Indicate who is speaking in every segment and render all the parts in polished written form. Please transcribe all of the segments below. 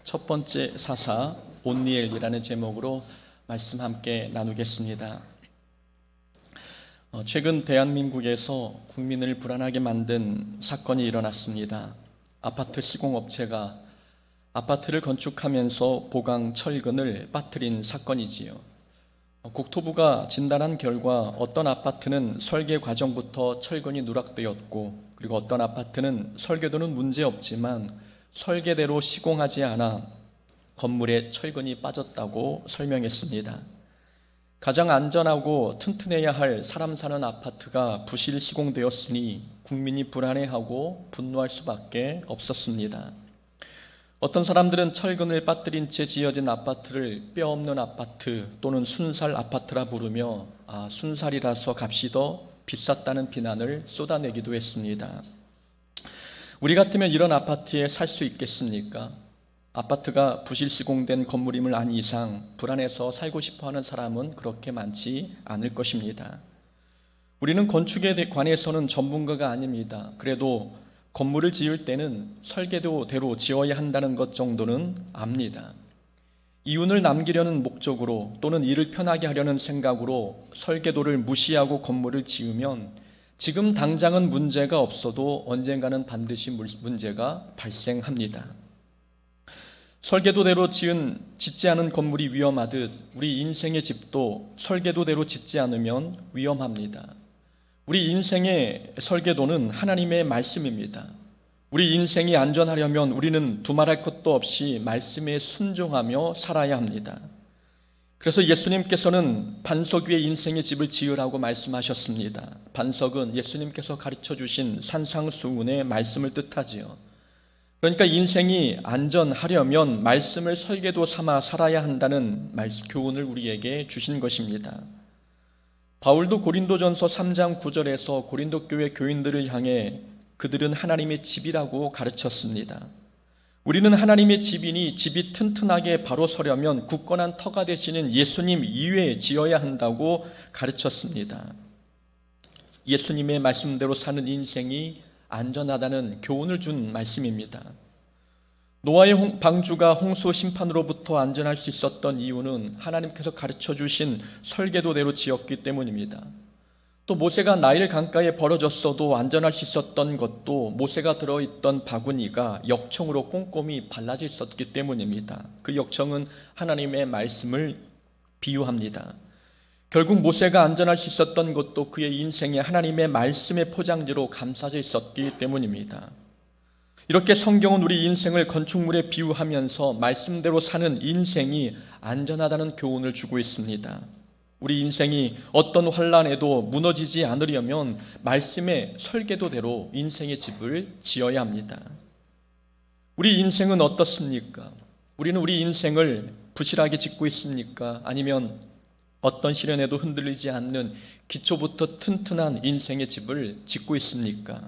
Speaker 1: 첫 번째 사사 온니엘이라는 제목으로 말씀 함께 나누겠습니다. 최근 대한민국에서 국민을 불안하게 만든 사건이 일어났습니다. 아파트 시공업체가 아파트를 건축하면서 보강 철근을 빠뜨린 사건이지요. 국토부가 진단한 결과 어떤 아파트는 설계 과정부터 철근이 누락되었고, 그리고 어떤 아파트는 설계도는 문제없지만 설계대로 시공하지 않아 건물에 철근이 빠졌다고 설명했습니다. 가장 안전하고 튼튼해야 할 사람 사는 아파트가 부실 시공되었으니 국민이 불안해하고 분노할 수밖에 없었습니다. 어떤 사람들은 철근을 빠뜨린 채 지어진 아파트를 뼈 없는 아파트 또는 순살 아파트라 부르며 순살이라서 값이 더 비쌌다는 비난을 쏟아내기도 했습니다. 우리 같으면 이런 아파트에 살 수 있겠습니까? 아파트가 부실 시공된 건물임을 안 이상 불안해서 살고 싶어하는 사람은 그렇게 많지 않을 것입니다. 우리는 건축에 관해서는 전문가가 아닙니다. 그래도 건물을 지을 때는 설계도대로 지어야 한다는 것 정도는 압니다. 이윤을 남기려는 목적으로 또는 일을 편하게 하려는 생각으로 설계도를 무시하고 건물을 지으면 지금 당장은 문제가 없어도 언젠가는 반드시 문제가 발생합니다. 설계도대로 짓지 않은 건물이 위험하듯 우리 인생의 집도 설계도대로 짓지 않으면 위험합니다. 우리 인생의 설계도는 하나님의 말씀입니다. 우리 인생이 안전하려면 우리는 두말할 것도 없이 말씀에 순종하며 살아야 합니다. 그래서 예수님께서는 반석 위에 인생의 집을 지으라고 말씀하셨습니다. 반석은 예수님께서 가르쳐 주신 산상수훈의 말씀을 뜻하지요. 그러니까 인생이 안전하려면 말씀을 설계도 삼아 살아야 한다는 교훈을 우리에게 주신 것입니다. 바울도 고린도전서 3장 9절에서 고린도 교회 교인들을 향해 그들은 하나님의 집이라고 가르쳤습니다. 우리는 하나님의 집이니 집이 튼튼하게 바로 서려면 굳건한 터가 되시는 예수님 이외에 지어야 한다고 가르쳤습니다. 예수님의 말씀대로 사는 인생이 안전하다는 교훈을 준 말씀입니다. 노아의 방주가 홍수 심판으로부터 안전할 수 있었던 이유는 하나님께서 가르쳐 주신 설계도대로 지었기 때문입니다. 또 모세가 나일 강가에 벌어졌어도 안전할 수 있었던 것도 모세가 들어있던 바구니가 역청으로 꼼꼼히 발라져 있었기 때문입니다. 그 역청은 하나님의 말씀을 비유합니다. 결국 모세가 안전할 수 있었던 것도 그의 인생에 하나님의 말씀의 포장지로 감싸져 있었기 때문입니다. 이렇게 성경은 우리 인생을 건축물에 비유하면서 말씀대로 사는 인생이 안전하다는 교훈을 주고 있습니다. 우리 인생이 어떤 환난에도 무너지지 않으려면 말씀의 설계도대로 인생의 집을 지어야 합니다. 우리 인생은 어떻습니까? 우리는 우리 인생을 부실하게 짓고 있습니까? 아니면 어떤 시련에도 흔들리지 않는 기초부터 튼튼한 인생의 집을 짓고 있습니까?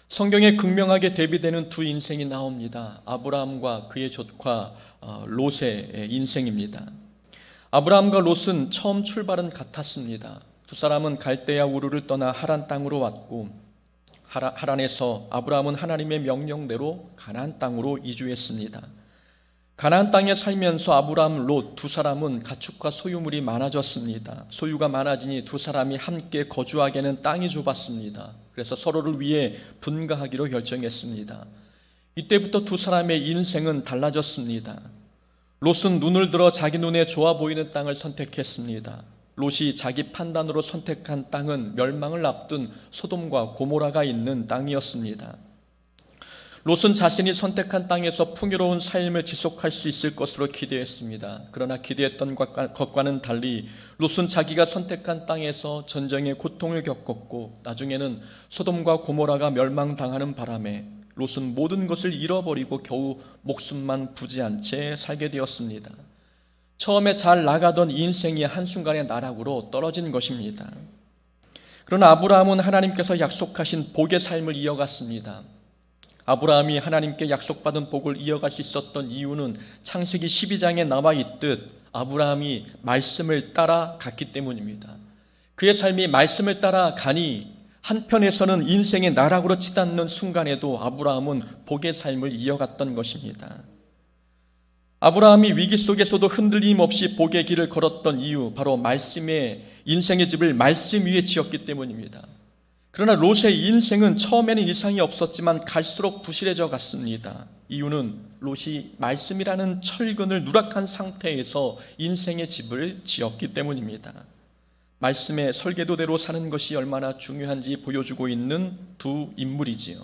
Speaker 1: 성경에 극명하게 대비되는 두 인생이 나옵니다. 아브라함과 그의 조카 롯의 인생입니다. 아브라함과 롯은 처음 출발은 같았습니다. 두 사람은 갈대아 우르를 떠나 하란 땅으로 왔고, 하란에서 아브라함은 하나님의 명령대로 가나안 땅으로 이주했습니다. 가나안 땅에 살면서 아브라함, 롯 두 사람은 가축과 소유물이 많아졌습니다. 소유가 많아지니 두 사람이 함께 거주하기에는 땅이 좁았습니다. 그래서 서로를 위해 분가하기로 결정했습니다. 이때부터 두 사람의 인생은 달라졌습니다. 롯은 눈을 들어 자기 눈에 좋아 보이는 땅을 선택했습니다. 롯이 자기 판단으로 선택한 땅은 멸망을 앞둔 소돔과 고모라가 있는 땅이었습니다. 롯은 자신이 선택한 땅에서 풍요로운 삶을 지속할 수 있을 것으로 기대했습니다. 그러나 기대했던 것과는 달리 롯은 자기가 선택한 땅에서 전쟁의 고통을 겪었고, 나중에는 소돔과 고모라가 멸망당하는 바람에 롯은 모든 것을 잃어버리고 겨우 목숨만 부지한 채 살게 되었습니다. 처음에 잘 나가던 인생이 한순간에 나락으로 떨어진 것입니다. 그러나 아브라함은 하나님께서 약속하신 복의 삶을 이어갔습니다. 아브라함이 하나님께 약속받은 복을 이어갈 수 있었던 이유는 창세기 12장에 나와 있듯 아브라함이 말씀을 따라갔기 때문입니다. 그의 삶이 말씀을 따라가니 한편에서는 인생의 나락으로 치닫는 순간에도 아브라함은 복의 삶을 이어갔던 것입니다. 아브라함이 위기 속에서도 흔들림 없이 복의 길을 걸었던 이유, 바로 인생의 집을 말씀 위에 지었기 때문입니다. 그러나 롯의 인생은 처음에는 이상이 없었지만 갈수록 부실해져 갔습니다. 이유는 롯이 말씀이라는 철근을 누락한 상태에서 인생의 집을 지었기 때문입니다. 말씀의 설계도대로 사는 것이 얼마나 중요한지 보여주고 있는 두 인물이지요.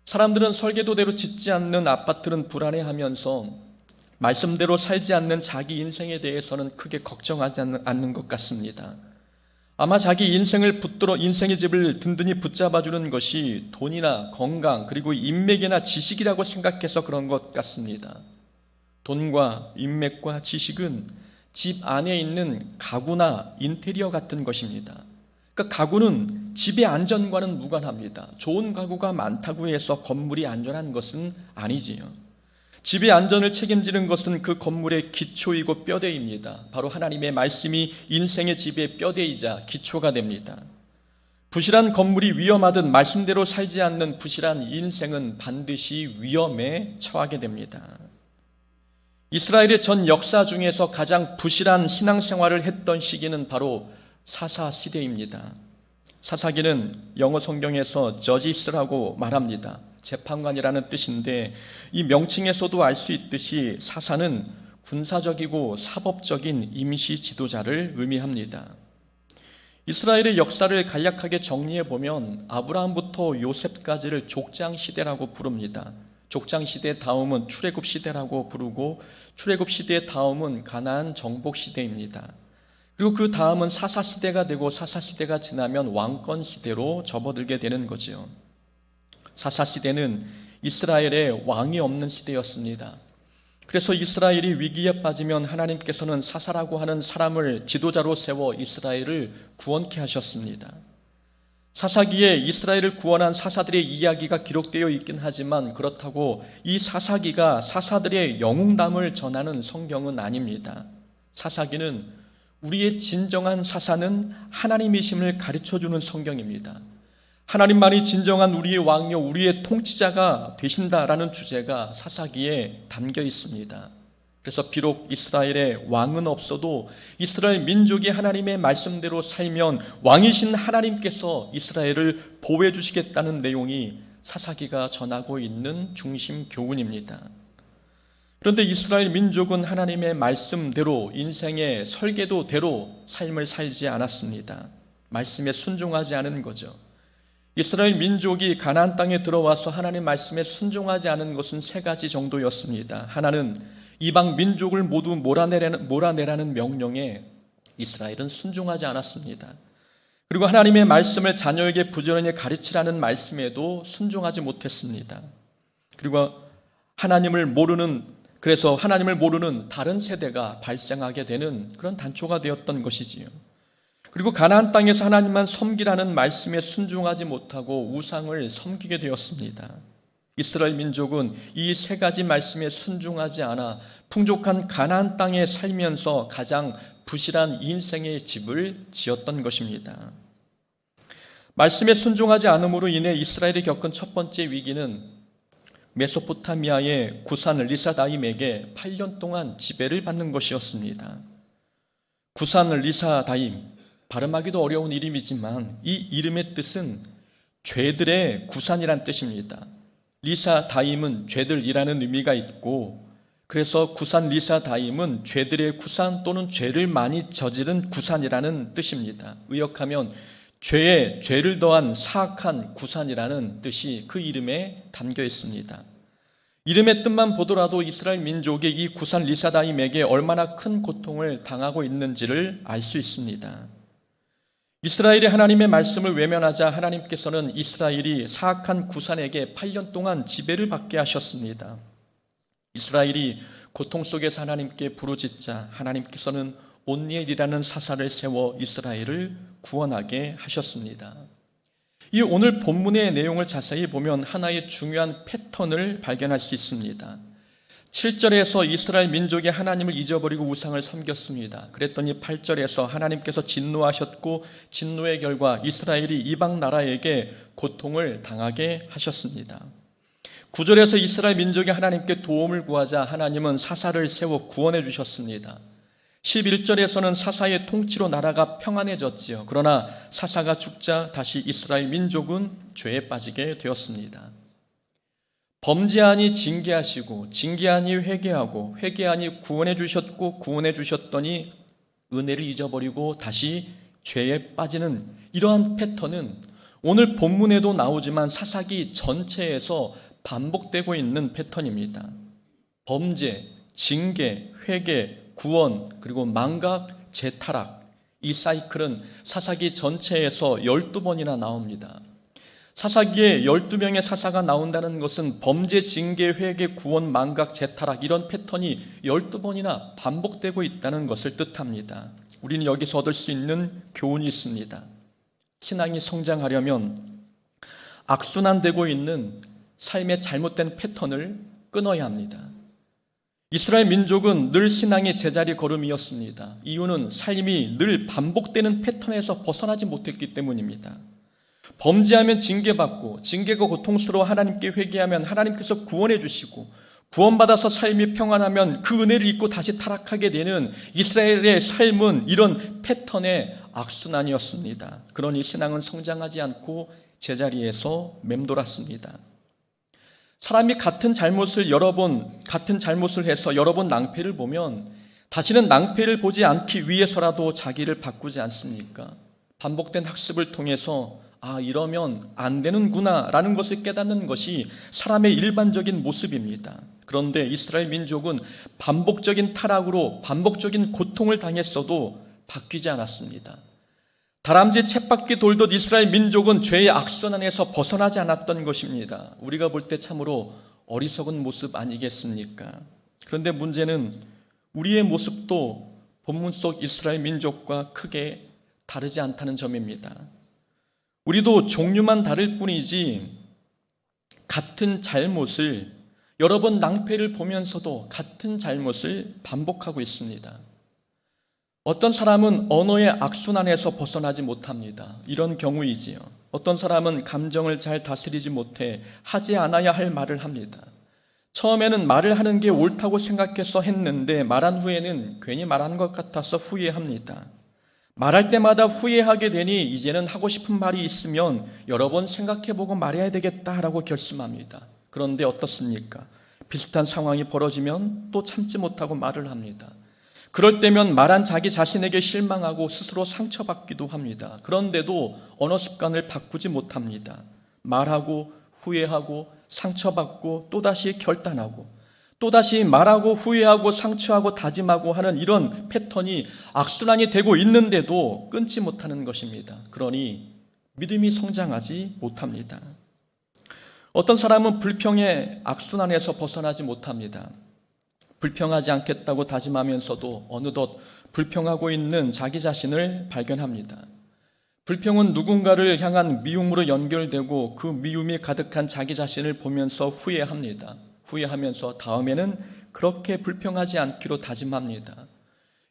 Speaker 1: 사람들은 설계도대로 짓지 않는 아파트는 불안해하면서 말씀대로 살지 않는 자기 인생에 대해서는 크게 걱정하지 않는 것 같습니다. 아마 자기 인생의 집을 든든히 붙잡아주는 것이 돈이나 건강 그리고 인맥이나 지식이라고 생각해서 그런 것 같습니다. 돈과 인맥과 지식은 집 안에 있는 가구나 인테리어 같은 것입니다. 그러니까 가구는 집의 안전과는 무관합니다. 좋은 가구가 많다고 해서 건물이 안전한 것은 아니지요. 집의 안전을 책임지는 것은 그 건물의 기초이고 뼈대입니다. 바로 하나님의 말씀이 인생의 집의 뼈대이자 기초가 됩니다. 부실한 건물이 위험하듯 말씀대로 살지 않는 부실한 인생은 반드시 위험에 처하게 됩니다. 이스라엘의 전 역사 중에서 가장 부실한 신앙생활을 했던 시기는 바로 사사 시대입니다. 사사기는 영어 성경에서 저지스라고 말합니다. 재판관이라는 뜻인데 이 명칭에서도 알 수 있듯이 사사는 군사적이고 사법적인 임시 지도자를 의미합니다. 이스라엘의 역사를 간략하게 정리해 보면 아브라함부터 요셉까지를 족장시대라고 부릅니다. 족장시대 다음은 출애굽시대라고 부르고 출애굽시대 다음은 가나안 정복시대입니다. 그리고 그 다음은 사사시대가 되고 사사시대가 지나면 왕권시대로 접어들게 되는 거죠. 사사시대는 이스라엘에 왕이 없는 시대였습니다. 그래서 이스라엘이 위기에 빠지면 하나님께서는 사사라고 하는 사람을 지도자로 세워 이스라엘을 구원케 하셨습니다. 사사기에 이스라엘을 구원한 사사들의 이야기가 기록되어 있긴 하지만 그렇다고 이 사사기가 사사들의 영웅담을 전하는 성경은 아닙니다. 사사기는 우리의 진정한 사사는 하나님이심을 가르쳐주는 성경입니다. 하나님만이 진정한 우리의 왕이요 우리의 통치자가 되신다라는 주제가 사사기에 담겨 있습니다. 그래서 비록 이스라엘에 왕은 없어도 이스라엘 민족이 하나님의 말씀대로 살면 왕이신 하나님께서 이스라엘을 보호해 주시겠다는 내용이 사사기가 전하고 있는 중심 교훈입니다. 그런데 이스라엘 민족은 하나님의 말씀대로 인생의 설계도대로 삶을 살지 않았습니다. 말씀에 순종하지 않은 거죠. 이스라엘 민족이 가나안 땅에 들어와서 하나님 말씀에 순종하지 않은 것은 세 가지 정도였습니다. 하나는 이방 민족을 모두 몰아내라는 명령에 이스라엘은 순종하지 않았습니다. 그리고 하나님의 말씀을 자녀에게 부지런히 가르치라는 말씀에도 순종하지 못했습니다. 그리고 그래서 하나님을 모르는 다른 세대가 발생하게 되는 그런 단초가 되었던 것이지요. 그리고 가나안 땅에서 하나님만 섬기라는 말씀에 순종하지 못하고 우상을 섬기게 되었습니다. 이스라엘 민족은 이 세 가지 말씀에 순종하지 않아 풍족한 가나안 땅에 살면서 가장 부실한 인생의 집을 지었던 것입니다. 말씀에 순종하지 않음으로 인해 이스라엘이 겪은 첫 번째 위기는 메소포타미아의 구산 리사다임에게 8년 동안 지배를 받는 것이었습니다. 구산 리사다임, 발음하기도 어려운 이름이지만 이 이름의 뜻은 죄들의 구산이란 뜻입니다. 리사다임은 죄들이라는 의미가 있고 그래서 구산 리사다임은 죄들의 구산 또는 죄를 많이 저지른 구산이라는 뜻입니다. 의역하면 죄에 죄를 더한 사악한 구산이라는 뜻이 그 이름에 담겨 있습니다. 이름의 뜻만 보더라도 이스라엘 민족이 이 구산 리사다임에게 얼마나 큰 고통을 당하고 있는지를 알 수 있습니다. 이스라엘이 하나님의 말씀을 외면하자 하나님께서는 이스라엘이 사악한 구산에게 8년 동안 지배를 받게 하셨습니다. 이스라엘이 고통 속에서 하나님께 부르짖자 하나님께서는 온니엘이라는 사사를 세워 이스라엘을 구원하게 하셨습니다. 이 오늘 본문의 내용을 자세히 보면 하나의 중요한 패턴을 발견할 수 있습니다. 7절에서 이스라엘 민족이 하나님을 잊어버리고 우상을 섬겼습니다. 그랬더니 8절에서 하나님께서 진노하셨고 진노의 결과 이스라엘이 이방 나라에게 고통을 당하게 하셨습니다. 9절에서 이스라엘 민족이 하나님께 도움을 구하자 하나님은 사사를 세워 구원해 주셨습니다. 11절에서는 사사의 통치로 나라가 평안해졌지요. 그러나 사사가 죽자 다시 이스라엘 민족은 죄에 빠지게 되었습니다. 범죄하니 징계하시고 징계하니 회개하고 회개하니 구원해 주셨고 구원해 주셨더니 은혜를 잊어버리고 다시 죄에 빠지는 이러한 패턴은 오늘 본문에도 나오지만 사사기 전체에서 반복되고 있는 패턴입니다. 범죄, 징계, 회개, 구원, 그리고 망각, 재타락, 이 사이클은 사사기 전체에서 12번이나 나옵니다. 사사기에 12명의 사사가 나온다는 것은 범죄, 징계, 회개, 구원, 망각, 재타락 이런 패턴이 12번이나 반복되고 있다는 것을 뜻합니다. 우리는 여기서 얻을 수 있는 교훈이 있습니다. 신앙이 성장하려면 악순환되고 있는 삶의 잘못된 패턴을 끊어야 합니다. 이스라엘 민족은 늘 신앙의 제자리 걸음이었습니다. 이유는 삶이 늘 반복되는 패턴에서 벗어나지 못했기 때문입니다. 범죄하면 징계받고 징계가 고통스러워 하나님께 회개하면 하나님께서 구원해 주시고 구원받아서 삶이 평안하면 그 은혜를 잊고 다시 타락하게 되는 이스라엘의 삶은 이런 패턴의 악순환이었습니다. 그러니 신앙은 성장하지 않고 제자리에서 맴돌았습니다. 사람이 같은 잘못을 해서 여러 번 낭패를 보면 다시는 낭패를 보지 않기 위해서라도 자기를 바꾸지 않습니까? 반복된 학습을 통해서 이러면 안 되는구나 라는 것을 깨닫는 것이 사람의 일반적인 모습입니다. 그런데 이스라엘 민족은 반복적인 타락으로 반복적인 고통을 당했어도 바뀌지 않았습니다. 다람쥐 쳇바퀴 돌듯 이스라엘 민족은 죄의 악순환에서 벗어나지 않았던 것입니다. 우리가 볼 때 참으로 어리석은 모습 아니겠습니까? 그런데 문제는 우리의 모습도 본문 속 이스라엘 민족과 크게 다르지 않다는 점입니다. 우리도 종류만 다를 뿐이지 같은 잘못을 여러 번 낭패를 보면서도 같은 잘못을 반복하고 있습니다. 어떤 사람은 언어의 악순환에서 벗어나지 못합니다. 이런 경우이지요. 어떤 사람은 감정을 잘 다스리지 못해 하지 않아야 할 말을 합니다. 처음에는 말을 하는 게 옳다고 생각해서 했는데 말한 후에는 괜히 말한 것 같아서 후회합니다. 말할 때마다 후회하게 되니 이제는 하고 싶은 말이 있으면 여러 번 생각해보고 말해야 되겠다라고 결심합니다. 그런데 어떻습니까? 비슷한 상황이 벌어지면 또 참지 못하고 말을 합니다. 그럴 때면 말한 자기 자신에게 실망하고 스스로 상처받기도 합니다. 그런데도 언어 습관을 바꾸지 못합니다. 말하고 후회하고 상처받고 또다시 결단하고 또다시 말하고 후회하고 상처하고 다짐하고 하는 이런 패턴이 악순환이 되고 있는데도 끊지 못하는 것입니다. 그러니 믿음이 성장하지 못합니다. 어떤 사람은 불평의 악순환에서 벗어나지 못합니다. 불평하지 않겠다고 다짐하면서도 어느덧 불평하고 있는 자기 자신을 발견합니다. 불평은 누군가를 향한 미움으로 연결되고 그 미움이 가득한 자기 자신을 보면서 후회합니다. 후회하면서 다음에는 그렇게 불평하지 않기로 다짐합니다.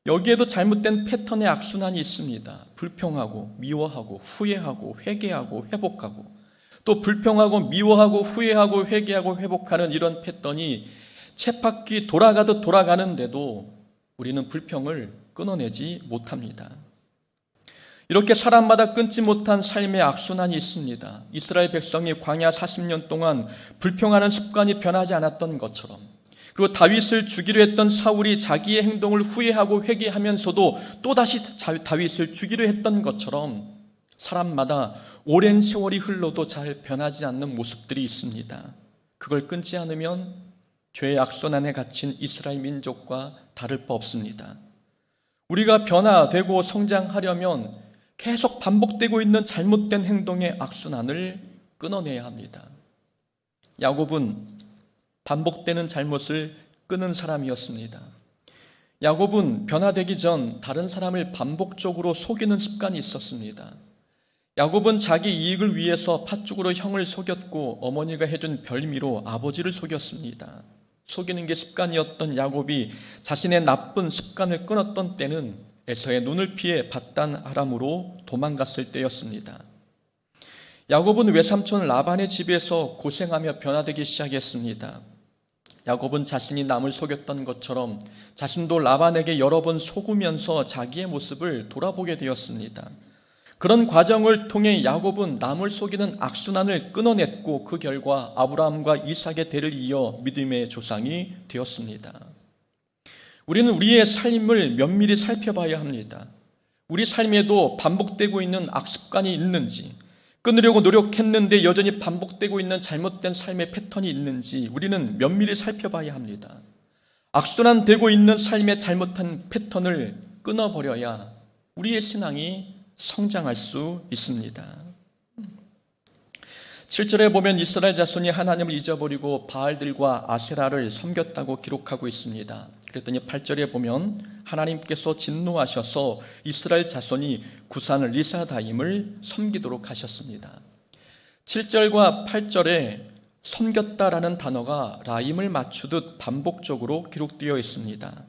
Speaker 1: 여기에도 잘못된 패턴의 악순환이 있습니다. 불평하고 미워하고 후회하고 회개하고 회복하고 또 불평하고 미워하고 후회하고 회개하고 회복하는 이런 패턴이 쳇바퀴 돌아가듯 돌아가는데도 우리는 불평을 끊어내지 못합니다. 이렇게 사람마다 끊지 못한 삶의 악순환이 있습니다. 이스라엘 백성이 광야 40년 동안 불평하는 습관이 변하지 않았던 것처럼, 그리고 다윗을 죽이려 했던 사울이 자기의 행동을 후회하고 회개하면서도 또다시 다윗을 죽이려 했던 것처럼 사람마다 오랜 세월이 흘러도 잘 변하지 않는 모습들이 있습니다. 그걸 끊지 않으면 죄의 악순환에 갇힌 이스라엘 민족과 다를 바 없습니다. 우리가 변화되고 성장하려면 계속 반복되고 있는 잘못된 행동의 악순환을 끊어내야 합니다. 야곱은 반복되는 잘못을 끊은 사람이었습니다. 야곱은 변화되기 전 다른 사람을 반복적으로 속이는 습관이 있었습니다. 야곱은 자기 이익을 위해서 팥죽으로 형을 속였고 어머니가 해준 별미로 아버지를 속였습니다. 속이는 게 습관이었던 야곱이 자신의 나쁜 습관을 끊었던 때는 에서의 눈을 피해 밧단 아람으로 도망갔을 때였습니다. 야곱은 외삼촌 라반의 집에서 고생하며 변화되기 시작했습니다. 야곱은 자신이 남을 속였던 것처럼 자신도 라반에게 여러 번 속으면서 자기의 모습을 돌아보게 되었습니다. 그런 과정을 통해 야곱은 남을 속이는 악순환을 끊어냈고 그 결과 아브라함과 이삭의 대를 이어 믿음의 조상이 되었습니다. 우리는 우리의 삶을 면밀히 살펴봐야 합니다. 우리 삶에도 반복되고 있는 악습관이 있는지, 끊으려고 노력했는데 여전히 반복되고 있는 잘못된 삶의 패턴이 있는지 우리는 면밀히 살펴봐야 합니다. 악순환되고 있는 삶의 잘못한 패턴을 끊어버려야 우리의 신앙이 성장할 수 있습니다. 7절에 보면 이스라엘 자손이 하나님을 잊어버리고 바알들과 아세라를 섬겼다고 기록하고 있습니다. 그랬더니 8절에 보면 하나님께서 진노하셔서 이스라엘 자손이 구산 리사다임을 섬기도록 하셨습니다. 7절과 8절에 섬겼다라는 단어가 라임을 맞추듯 반복적으로 기록되어 있습니다.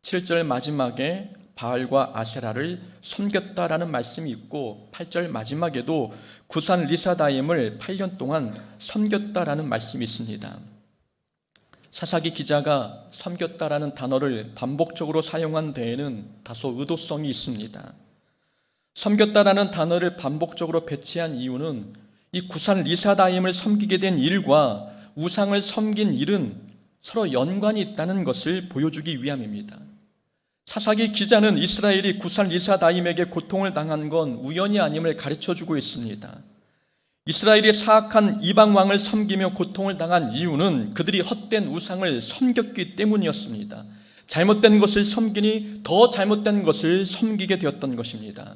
Speaker 1: 7절 마지막에 바알과 아세라를 섬겼다라는 말씀이 있고 8절 마지막에도 구산 리사다임을 8년 동안 섬겼다라는 말씀이 있습니다. 사사기 기자가 섬겼다라는 단어를 반복적으로 사용한 데에는 다소 의도성이 있습니다. 섬겼다라는 단어를 반복적으로 배치한 이유는 이 구산 리사다임을 섬기게 된 일과 우상을 섬긴 일은 서로 연관이 있다는 것을 보여주기 위함입니다. 사사기 기자는 이스라엘이 구산 리사다임에게 고통을 당한 건 우연이 아님을 가르쳐주고 있습니다. 이스라엘이 사악한 이방왕을 섬기며 고통을 당한 이유는 그들이 헛된 우상을 섬겼기 때문이었습니다. 잘못된 것을 섬기니 더 잘못된 것을 섬기게 되었던 것입니다.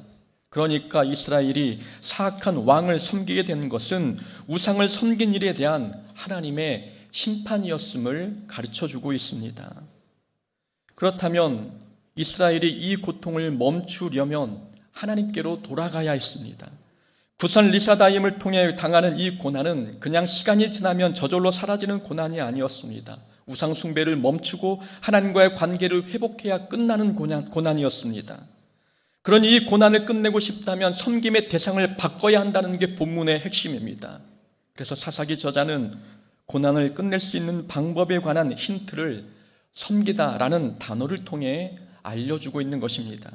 Speaker 1: 그러니까 이스라엘이 사악한 왕을 섬기게 된 것은 우상을 섬긴 일에 대한 하나님의 심판이었음을 가르쳐주고 있습니다. 그렇다면 이스라엘이 이 고통을 멈추려면 하나님께로 돌아가야 했습니다. 구산 리사다임을 통해 당하는 이 고난은 그냥 시간이 지나면 저절로 사라지는 고난이 아니었습니다. 우상 숭배를 멈추고 하나님과의 관계를 회복해야 끝나는 고난이었습니다. 그러니 이 고난을 끝내고 싶다면 섬김의 대상을 바꿔야 한다는 게 본문의 핵심입니다. 그래서 사사기 저자는 고난을 끝낼 수 있는 방법에 관한 힌트를 섬기다라는 단어를 통해 알려주고 있는 것입니다.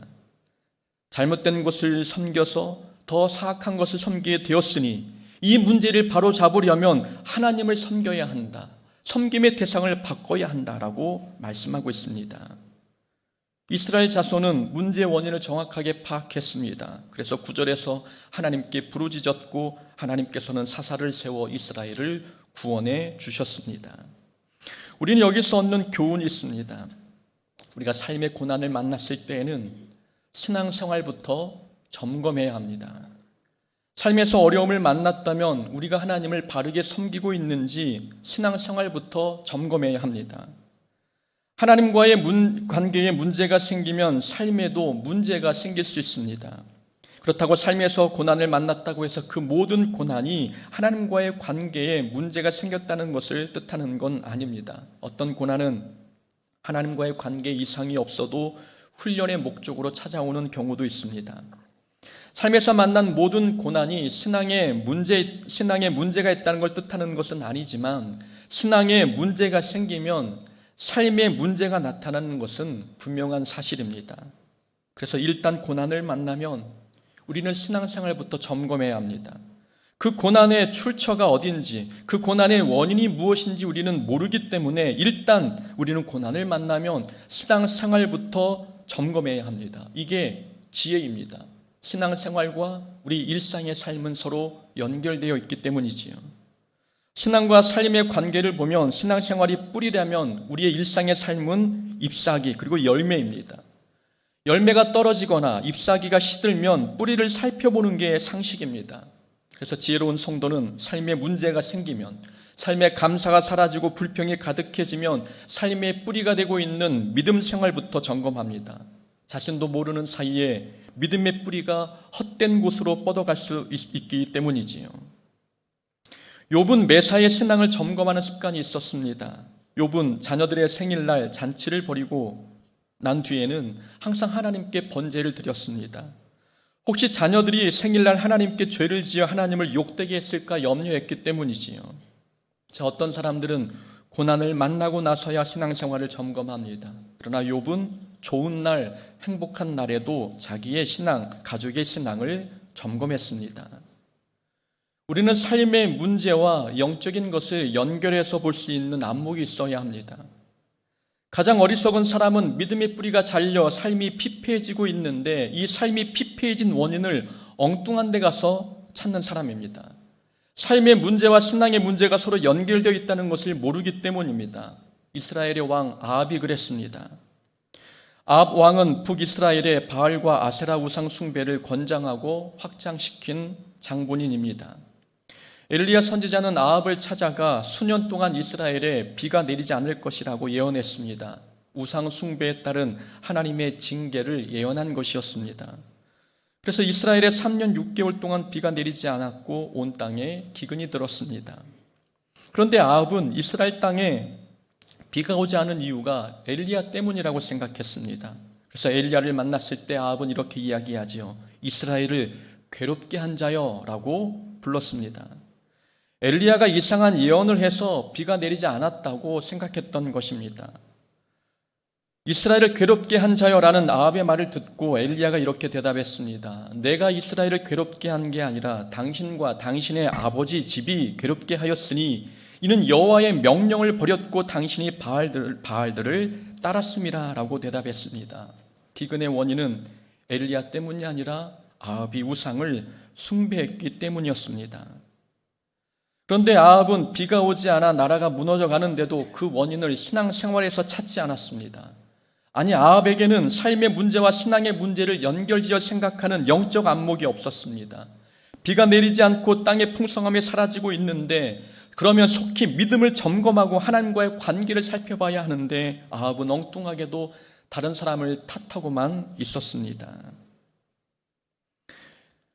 Speaker 1: 잘못된 것을 섬겨서 더 사악한 것을 섬기게 되었으니 이 문제를 바로 잡으려면 하나님을 섬겨야 한다. 섬김의 대상을 바꿔야 한다라고 말씀하고 있습니다. 이스라엘 자손은 문제의 원인을 정확하게 파악했습니다. 그래서 9절에서 하나님께 부르짖었고 하나님께서는 사사를 세워 이스라엘을 구원해 주셨습니다. 우리는 여기서 얻는 교훈이 있습니다. 우리가 삶의 고난을 만났을 때에는 신앙생활부터 점검해야 합니다. 삶에서 어려움을 만났다면 우리가 하나님을 바르게 섬기고 있는지 신앙생활부터 점검해야 합니다. 하나님과의 관계에 문제가 생기면 삶에도 문제가 생길 수 있습니다. 그렇다고 삶에서 고난을 만났다고 해서 그 모든 고난이 하나님과의 관계에 문제가 생겼다는 것을 뜻하는 건 아닙니다. 어떤 고난은 하나님과의 관계 이상이 없어도 훈련의 목적으로 찾아오는 경우도 있습니다. 삶에서 만난 모든 고난이 신앙에 문제가 있다는 걸 뜻하는 것은 아니지만 신앙에 문제가 생기면 삶에 문제가 나타나는 것은 분명한 사실입니다. 그래서 일단 고난을 만나면 우리는 신앙생활부터 점검해야 합니다. 그 고난의 출처가 어딘지, 그 고난의 원인이 무엇인지 우리는 모르기 때문에 일단 우리는 고난을 만나면 신앙생활부터 점검해야 합니다. 이게 지혜입니다. 신앙생활과 우리 일상의 삶은 서로 연결되어 있기 때문이지요. 신앙과 삶의 관계를 보면 신앙생활이 뿌리라면 우리의 일상의 삶은 잎사귀 그리고 열매입니다. 열매가 떨어지거나 잎사귀가 시들면 뿌리를 살펴보는 게 상식입니다. 그래서 지혜로운 성도는 삶에 문제가 생기면, 삶의 감사가 사라지고 불평이 가득해지면 삶의 뿌리가 되고 있는 믿음 생활부터 점검합니다. 자신도 모르는 사이에 믿음의 뿌리가 헛된 곳으로 뻗어갈 수 있기 때문이지요. 욥은 매사에 신앙을 점검하는 습관이 있었습니다. 욥은 자녀들의 생일날 잔치를 벌이고 난 뒤에는 항상 하나님께 번제를 드렸습니다. 혹시 자녀들이 생일날 하나님께 죄를 지어 하나님을 욕되게 했을까 염려했기 때문이지요. 어떤 사람들은 고난을 만나고 나서야 신앙생활을 점검합니다. 그러나 욥은 좋은 날, 행복한 날에도 자기의 신앙, 가족의 신앙을 점검했습니다. 우리는 삶의 문제와 영적인 것을 연결해서 볼 수 있는 안목이 있어야 합니다. 가장 어리석은 사람은 믿음의 뿌리가 잘려 삶이 피폐해지고 있는데 이 삶이 피폐해진 원인을 엉뚱한 데 가서 찾는 사람입니다. 삶의 문제와 신앙의 문제가 서로 연결되어 있다는 것을 모르기 때문입니다. 이스라엘의 왕 아합이 그랬습니다. 아합 왕은 북이스라엘의 바알과 아세라 우상 숭배를 권장하고 확장시킨 장본인입니다. 엘리야 선지자는 아합을 찾아가 수년 동안 이스라엘에 비가 내리지 않을 것이라고 예언했습니다. 우상 숭배에 따른 하나님의 징계를 예언한 것이었습니다. 그래서 이스라엘에 3년 6개월 동안 비가 내리지 않았고 온 땅에 기근이 들었습니다. 그런데 아합은 이스라엘 땅에 비가 오지 않은 이유가 엘리야 때문이라고 생각했습니다. 그래서 엘리야를 만났을 때 아합은 이렇게 이야기하지요. 이스라엘을 괴롭게 한 자여라고 불렀습니다. 엘리야가 이상한 예언을 해서 비가 내리지 않았다고 생각했던 것입니다. 이스라엘을 괴롭게 한 자여라는 아합의 말을 듣고 엘리야가 이렇게 대답했습니다. 내가 이스라엘을 괴롭게 한 게 아니라 당신과 당신의 아버지 집이 괴롭게 하였으니 이는 여호와의 명령을 버렸고 당신이 바알들을 따랐음이라 라고 대답했습니다. 기근의 원인은 엘리야 때문이 아니라 아합이 우상을 숭배했기 때문이었습니다. 그런데 아합은 비가 오지 않아 나라가 무너져 가는데도 그 원인을 신앙생활에서 찾지 않았습니다. 아니, 아합에게는 삶의 문제와 신앙의 문제를 연결지어 생각하는 영적 안목이 없었습니다. 비가 내리지 않고 땅의 풍성함이 사라지고 있는데 그러면 속히 믿음을 점검하고 하나님과의 관계를 살펴봐야 하는데 아합은 엉뚱하게도 다른 사람을 탓하고만 있었습니다.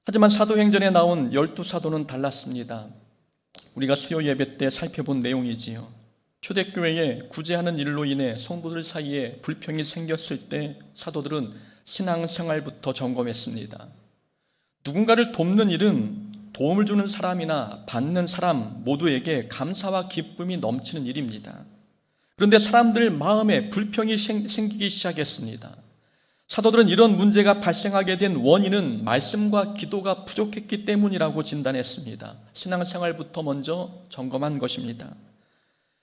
Speaker 1: 하지만 사도행전에 나온 12사도는 달랐습니다. 우리가 수요 예배 때 살펴본 내용이지요. 초대교회에 구제하는 일로 인해 성도들 사이에 불평이 생겼을 때 사도들은 신앙생활부터 점검했습니다. 누군가를 돕는 일은 도움을 주는 사람이나 받는 사람 모두에게 감사와 기쁨이 넘치는 일입니다. 그런데 사람들 마음에 불평이 생기기 시작했습니다. 사도들은 이런 문제가 발생하게 된 원인은 말씀과 기도가 부족했기 때문이라고 진단했습니다. 신앙생활부터 먼저 점검한 것입니다.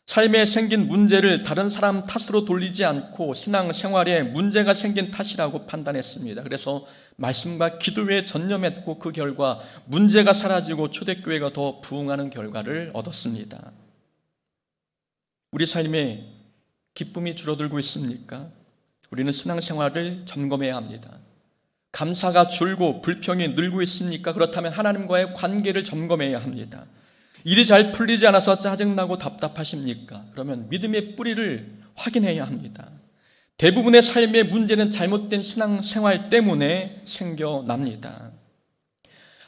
Speaker 1: 삶에 생긴 문제를 다른 사람 탓으로 돌리지 않고 신앙생활에 문제가 생긴 탓이라고 판단했습니다. 그래서 말씀과 기도에 전념했고 그 결과 문제가 사라지고 초대교회가 더 부흥하는 결과를 얻었습니다. 우리 삶에 기쁨이 줄어들고 있습니까? 우리는 신앙생활을 점검해야 합니다. 감사가 줄고 불평이 늘고 있습니까? 그렇다면 하나님과의 관계를 점검해야 합니다. 일이 잘 풀리지 않아서 짜증나고 답답하십니까? 그러면 믿음의 뿌리를 확인해야 합니다. 대부분의 삶의 문제는 잘못된 신앙생활 때문에 생겨납니다.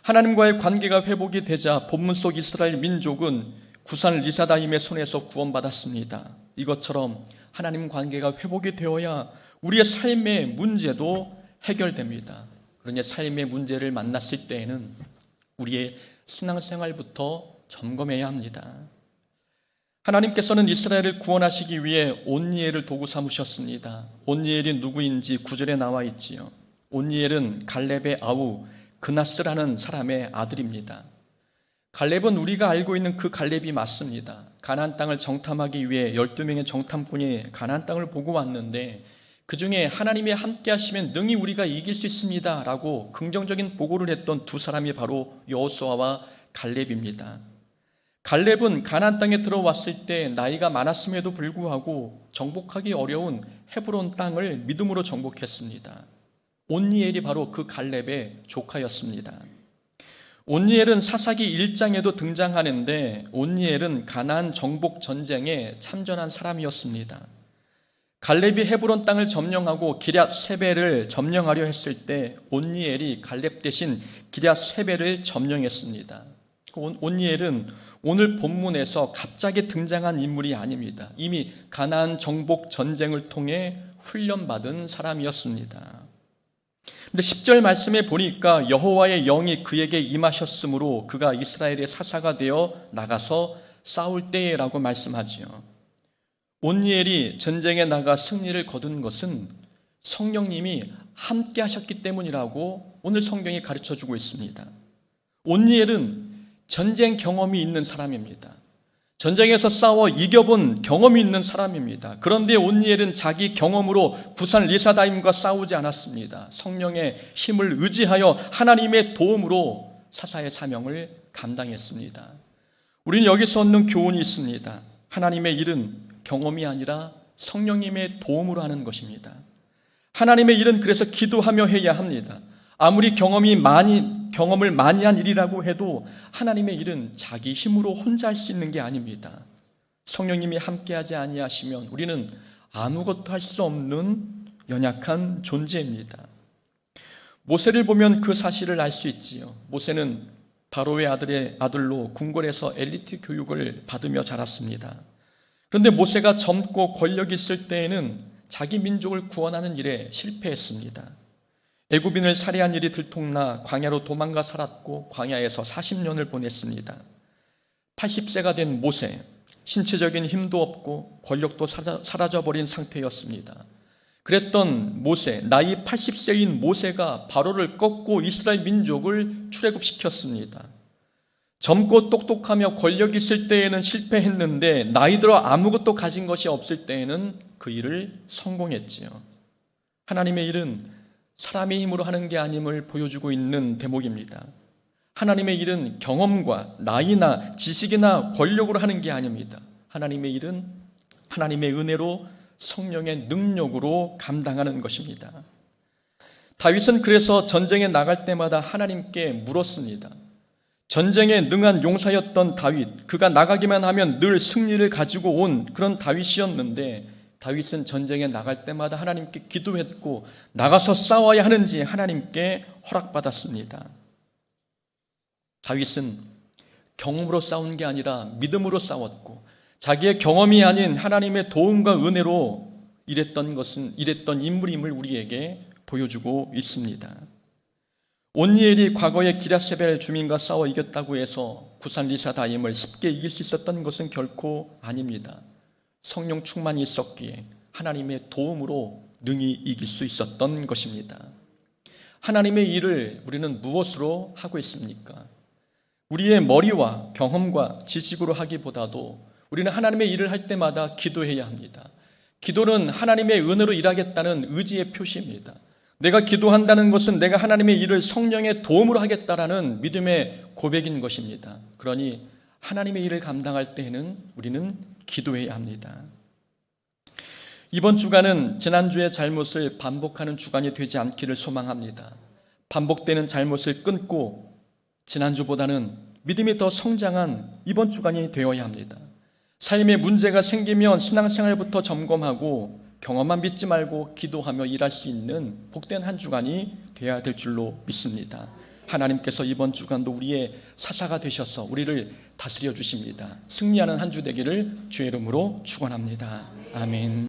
Speaker 1: 하나님과의 관계가 회복이 되자 본문 속 이스라엘 민족은 구산 리사다임의 손에서 구원받았습니다. 이것처럼 하나님 관계가 회복이 되어야 우리의 삶의 문제도 해결됩니다. 그러니 삶의 문제를 만났을 때에는 우리의 신앙생활부터 점검해야 합니다. 하나님께서는 이스라엘을 구원하시기 위해 온니엘을 도구 삼으셨습니다. 온니엘이 누구인지 9절에 나와 있지요. 온니엘은 갈렙의 아우 그나스라는 사람의 아들입니다. 갈렙은 우리가 알고 있는 그 갈렙이 맞습니다. 가나안 땅을 정탐하기 위해 12명의 정탐꾼이 가나안 땅을 보고 왔는데 그 중에 하나님이 함께 하시면 능히 우리가 이길 수 있습니다 라고 긍정적인 보고를 했던 두 사람이 바로 여호수아와 갈렙입니다. 갈렙은 가나안 땅에 들어왔을 때 나이가 많았음에도 불구하고 정복하기 어려운 헤브론 땅을 믿음으로 정복했습니다. 온니엘이 바로 그 갈렙의 조카였습니다. 온니엘은 사사기 1장에도 등장하는데 온니엘은 가나안 정복 전쟁에 참전한 사람이었습니다. 갈렙이 헤브론 땅을 점령하고 기럇 세벨을 점령하려 했을 때 온니엘이 갈렙 대신 기럇 세벨을 점령했습니다. 온니엘은 오늘 본문에서 갑자기 등장한 인물이 아닙니다. 이미 가나안 정복 전쟁을 통해 훈련받은 사람이었습니다. 근데 10절 말씀에 보니까 여호와의 영이 그에게 임하셨으므로 그가 이스라엘의 사사가 되어 나가서 싸울 때라고 말씀하지요. 온니엘이 전쟁에 나가 승리를 거둔 것은 성령님이 함께 하셨기 때문이라고 오늘 성경이 가르쳐주고 있습니다. 온니엘은 전쟁 경험이 있는 사람입니다. 전쟁에서 싸워 이겨본 경험이 있는 사람입니다. 그런데 온니엘은 자기 경험으로 부산 리사다임과 싸우지 않았습니다. 성령의 힘을 의지하여 하나님의 도움으로 사사의 사명을 감당했습니다. 우리는 여기서 얻는 교훈이 있습니다. 하나님의 일은 경험이 아니라 성령님의 도움으로 하는 것입니다. 하나님의 일은 그래서 기도하며 해야 합니다. 아무리 경험을 많이 한 일이라고 해도 하나님의 일은 자기 힘으로 혼자 할 수 있는 게 아닙니다. 성령님이 함께하지 아니하시면 우리는 아무것도 할 수 없는 연약한 존재입니다. 모세를 보면 그 사실을 알 수 있지요. 모세는 바로의 아들로 궁궐에서 엘리트 교육을 받으며 자랐습니다. 그런데 모세가 젊고 권력이 있을 때에는 자기 민족을 구원하는 일에 실패했습니다. 애굽인을 살해한 일이 들통나 광야로 도망가 살았고 광야에서 40년을 보냈습니다. 80세가 된 모세, 신체적인 힘도 없고 권력도 사라져버린 상태였습니다. 그랬던 모세, 나이 80세인 모세가 바로를 꺾고 이스라엘 민족을 출애굽시켰습니다. 젊고 똑똑하며 권력이 있을 때에는 실패했는데 나이 들어 아무것도 가진 것이 없을 때에는 그 일을 성공했지요. 하나님의 일은 사람의 힘으로 하는 게 아님을 보여주고 있는 대목입니다. 하나님의 일은 경험과 나이나 지식이나 권력으로 하는 게 아닙니다. 하나님의 일은 하나님의 은혜로 성령의 능력으로 감당하는 것입니다. 다윗은 그래서 전쟁에 나갈 때마다 하나님께 물었습니다. 전쟁에 능한 용사였던 다윗, 그가 나가기만 하면 늘 승리를 가지고 온 그런 다윗이었는데 다윗은 전쟁에 나갈 때마다 하나님께 기도했고 나가서 싸워야 하는지 하나님께 허락받았습니다. 다윗은 경험으로 싸운 게 아니라 믿음으로 싸웠고 자기의 경험이 아닌 하나님의 도움과 은혜로 일했던 인물임을 우리에게 보여주고 있습니다. 온니엘이 과거에 기랴세벨 주민과 싸워 이겼다고 해서 부산 리사다임을 쉽게 이길 수 있었던 것은 결코 아닙니다. 성령 충만이 있었기에 하나님의 도움으로 능히 이길 수 있었던 것입니다. 하나님의 일을 우리는 무엇으로 하고 있습니까? 우리의 머리와 경험과 지식으로 하기보다도 우리는 하나님의 일을 할 때마다 기도해야 합니다. 기도는 하나님의 은혜로 일하겠다는 의지의 표시입니다. 내가 기도한다는 것은 내가 하나님의 일을 성령의 도움으로 하겠다라는 믿음의 고백인 것입니다. 그러니 하나님의 일을 감당할 때에는 우리는 기도해야 합니다. 이번 주간은 지난주의 잘못을 반복하는 주간이 되지 않기를 소망합니다. 반복되는 잘못을 끊고 지난주보다는 믿음이 더 성장한 이번 주간이 되어야 합니다. 삶에 문제가 생기면 신앙생활부터 점검하고 경험만 믿지 말고 기도하며 일할 수 있는 복된 한 주간이 되어야 될 줄로 믿습니다. 하나님께서 이번 주간도 우리의 사사가 되셔서 우리를 다스려 주십니다. 승리하는 한 주 되기를 주의 이름으로 축원합니다. 아멘.